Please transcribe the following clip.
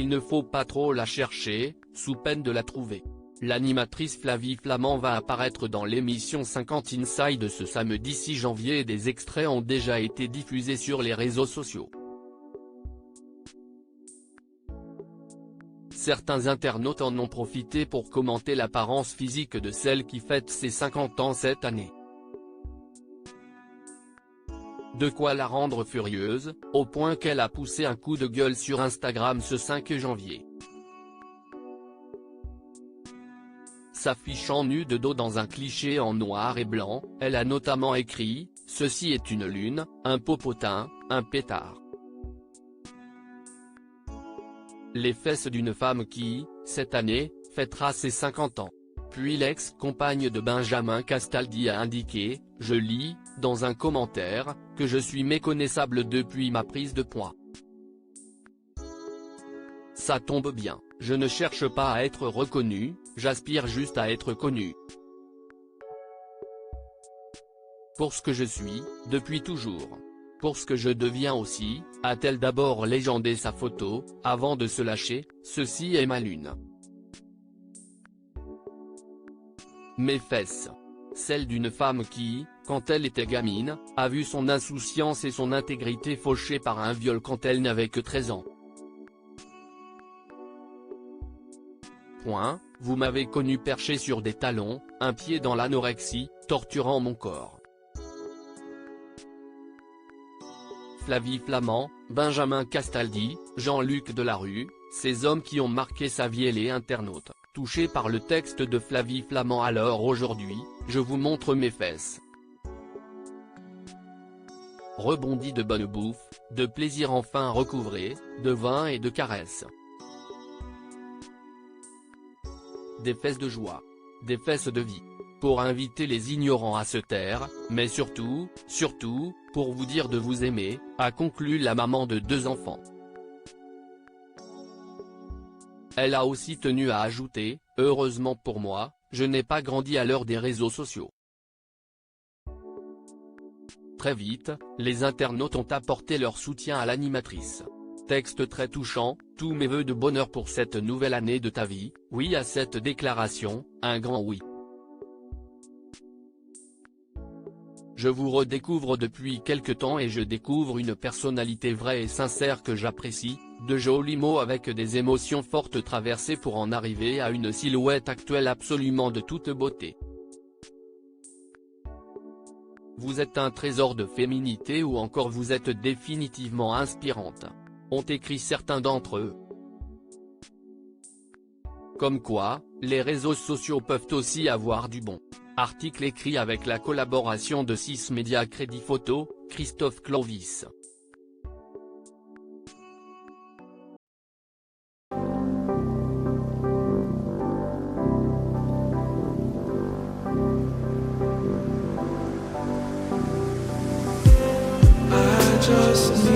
il ne faut pas trop la chercher, sous peine de la trouver. L'animatrice Flavie Flament va apparaître dans l'émission 50 Inside ce samedi 6 janvier et des extraits ont déjà été diffusés sur les réseaux sociaux. Certains internautes en ont profité pour commenter l'apparence physique de celle qui fête ses 50 ans cette année. De quoi la rendre furieuse, au point qu'elle a poussé un coup de gueule sur Instagram ce 5 janvier. S'affichant nue de dos dans un cliché en noir et blanc, elle a notamment écrit « Ceci est une lune, un popotin, un pétard ». Les fesses d'une femme qui, cette année, fêtera ses 50 ans. Puis l'ex-compagne de Benjamin Castaldi a indiqué, je lis, dans un commentaire, que je suis méconnaissable depuis ma prise de poids. Ça tombe bien, je ne cherche pas à être reconnu, j'aspire juste à être connu. Pour ce que je suis, depuis toujours. Pour ce que je deviens aussi, a-t-elle d'abord légendé sa photo, avant de se lâcher, ceci est ma lune. Mes fesses. Celle d'une femme qui, quand elle était gamine, a vu son insouciance et son intégrité fauchées par un viol quand elle n'avait que 13 ans. Vous m'avez connu perché sur des talons, un pied dans l'anorexie, torturant mon corps. Flavie Flament, Benjamin Castaldi, Jean-Luc Delarue, ces hommes qui ont marqué sa vie et les internautes, touchés par le texte de Flavie Flament. Alors aujourd'hui, je vous montre mes fesses. Rebondis de bonne bouffe, de plaisir enfin recouvré, de vin et de caresses. Des fesses de joie. Des fesses de vie. Pour inviter les ignorants à se taire, mais surtout, pour vous dire de vous aimer, a conclu la maman de 2 enfants. Elle a aussi tenu à ajouter, heureusement pour moi, je n'ai pas grandi à l'heure des réseaux sociaux. Très vite, les internautes ont apporté leur soutien à l'animatrice. Texte très touchant, tous mes vœux de bonheur pour cette nouvelle année de ta vie, oui à cette déclaration, un grand oui. Je vous redécouvre depuis quelque temps et je découvre une personnalité vraie et sincère que j'apprécie, de jolis mots avec des émotions fortes traversées pour en arriver à une silhouette actuelle absolument de toute beauté. Vous êtes un trésor de féminité ou encore vous êtes définitivement inspirante, ont écrit certains d'entre eux. Comme quoi, les réseaux sociaux peuvent aussi avoir du bon. Article écrit avec la collaboration de 6 médias Crédit Photo, Christophe Clovis. I just need